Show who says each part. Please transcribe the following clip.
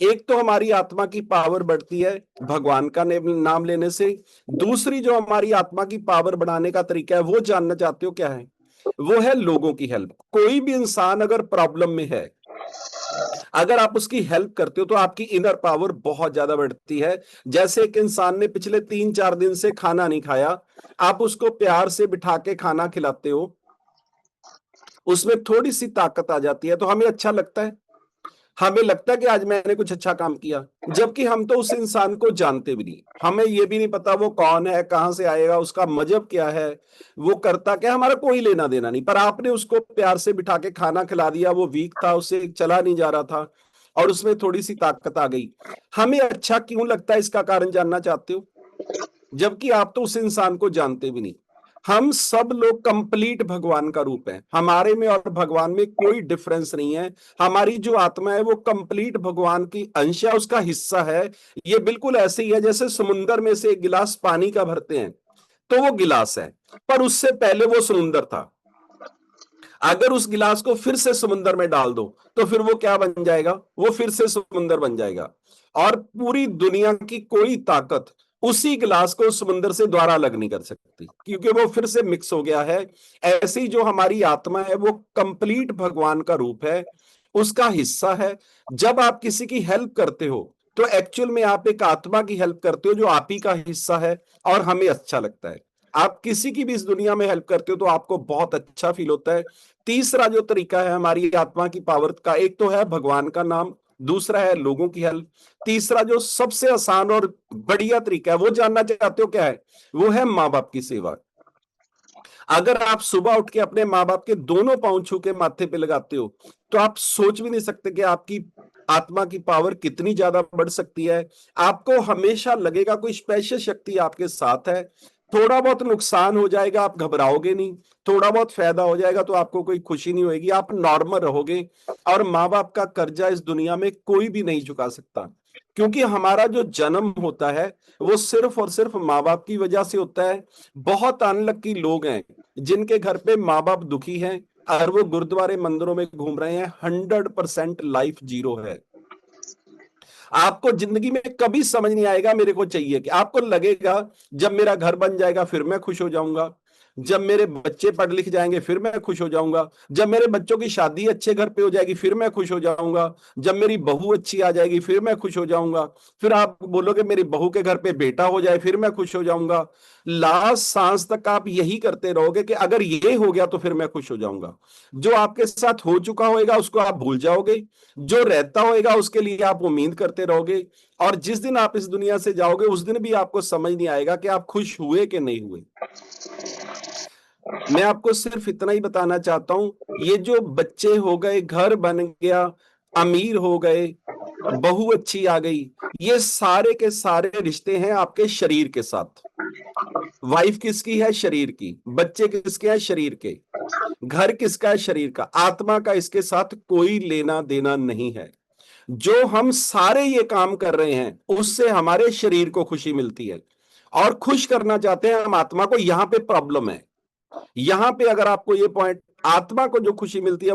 Speaker 1: एक तो हमारी आत्मा की पावर बढ़ती है भगवान का नाम लेने से। दूसरी जो हमारी आत्मा की पावर बढ़ाने का तरीका है वो जानना चाहते हो क्या है? वो है लोगों की हेल्प। कोई भी इंसान अगर प्रॉब्लम में है, अगर आप उसकी हेल्प करते हो तो आपकी इनर पावर बहुत ज्यादा बढ़ती है। जैसे एक इंसान ने पिछले 3-4 दिन से खाना नहीं खाया, आप उसको प्यार से बिठा के खाना खिलाते हो, उसमें थोड़ी सी ताकत आ जाती है तो हमें अच्छा लगता है। हमें लगता है कि आज मैंने कुछ अच्छा काम किया, जबकि हम तो उस इंसान को जानते भी नहीं, हमें ये भी नहीं पता वो कौन है, कहां से आएगा, उसका मजहब क्या है, वो करता क्या, हमारा कोई लेना देना नहीं। पर आपने उसको प्यार से बिठा के खाना खिला दिया, वो वीक था, उससे चला नहीं जा रहा था और उसमें थोड़ी सी ताकत आ गई। हमें अच्छा क्यों लगता है, इसका कारण जानना चाहते हो? जबकि आप तो उस इंसान को जानते भी नहीं। हम सब लोग कंप्लीट भगवान का रूप है, हमारे में और भगवान में कोई डिफरेंस नहीं है। हमारी जो आत्मा है वो कंप्लीट भगवान की अंश है, उसका हिस्सा है। ये बिल्कुल ऐसे ही है जैसे समुंदर में से एक गिलास पानी का भरते हैं तो वो गिलास है, पर उससे पहले वो समुंदर था। अगर उस गिलास को फिर से समुंदर में डाल दो तो फिर वो क्या बन जाएगा? वो फिर से समुंदर बन जाएगा। और पूरी दुनिया की कोई ताकत उसी गिलास को समुंदर से दोबारा अलग नहीं कर सकती, क्योंकि वो फिर से मिक्स हो गया है। ऐसी जो हमारी आत्मा है वो कंप्लीट भगवान का रूप है, उसका हिस्सा है। जब आप किसी की हेल्प करते हो तो एक्चुअल में आप एक आत्मा की हेल्प करते हो जो आप ही का हिस्सा है, और हमें अच्छा लगता है। आप किसी की भी इस दुनिया में हेल्प करते हो तो आपको बहुत अच्छा फील होता है। तीसरा जो तरीका है हमारी आत्मा की पावर का, एक तो है भगवान का नाम, दूसरा है लोगों की हेल्प, तीसरा जो सबसे आसान और बढ़िया तरीका है वो जानना चाहते हो क्या है? वो है माँ बाप की सेवा। अगर आप सुबह उठ के अपने माँ बाप के दोनों पांव छू के माथे पे लगाते हो तो आप सोच भी नहीं सकते कि आपकी आत्मा की पावर कितनी ज्यादा बढ़ सकती है। आपको हमेशा लगेगा कोई स्पेशल शक्ति आपके साथ है। थोड़ा बहुत नुकसान हो जाएगा, आप घबराओगे नहीं। थोड़ा बहुत फायदा हो जाएगा तो आपको कोई खुशी नहीं होगी, आप नॉर्मल रहोगे। और माँ बाप का कर्जा इस दुनिया में कोई भी नहीं चुका सकता, क्योंकि हमारा जो जन्म होता है वो सिर्फ और सिर्फ माँ बाप की वजह से होता है। बहुत अनलकी लोग हैं जिनके घर पे माँ बाप दुखी हैं और वो गुरुद्वारे मंदिरों में घूम रहे हैं, 100% लाइफ जीरो है। आपको जिंदगी में कभी समझ नहीं आएगा मेरे को चाहिए कि, आपको लगेगा जब मेरा घर बन जाएगा फिर मैं खुश हो जाऊंगा, जब मेरे बच्चे पढ़ लिख जाएंगे फिर मैं खुश हो जाऊंगा, जब मेरे बच्चों की शादी अच्छे घर पे हो जाएगी फिर मैं खुश हो जाऊंगा, जब मेरी बहू अच्छी आ जाएगी फिर मैं खुश हो जाऊंगा, फिर आप बोलोगे मेरी बहू के घर पे बेटा हो जाए फिर मैं खुश हो जाऊंगा। लास्ट सांस तक आप यही करते रहोगे कि अगर ये हो गया तो फिर मैं खुश हो जाऊंगा। जो आपके साथ हो चुका होगा उसको आप भूल जाओगे, जो रहता होगा उसके लिए आप उम्मीद करते रहोगे। और जिस दिन आप इस दुनिया से जाओगे उस दिन भी आपको समझ नहीं आएगा कि आप खुश हुए कि नहीं हुए। मैं आपको सिर्फ इतना ही बताना चाहता हूं, ये जो बच्चे हो गए, घर बन गया, अमीर हो गए, बहू अच्छी आ गई, ये सारे के सारे रिश्ते हैं आपके शरीर के साथ। वाइफ किसकी है? शरीर की। बच्चे किसके हैं? शरीर के। घर किसका है? शरीर का। आत्मा का इसके साथ कोई लेना देना नहीं है। जो हम सारे ये काम कर रहे हैं उससे हमारे शरीर को खुशी मिलती है और खुश करना चाहते हैं हम आत्मा को। यहां पे प्रॉब्लम है। यहां पे अगर आपको ये पॉइंट, आत्मा को जो खुशी मिलती है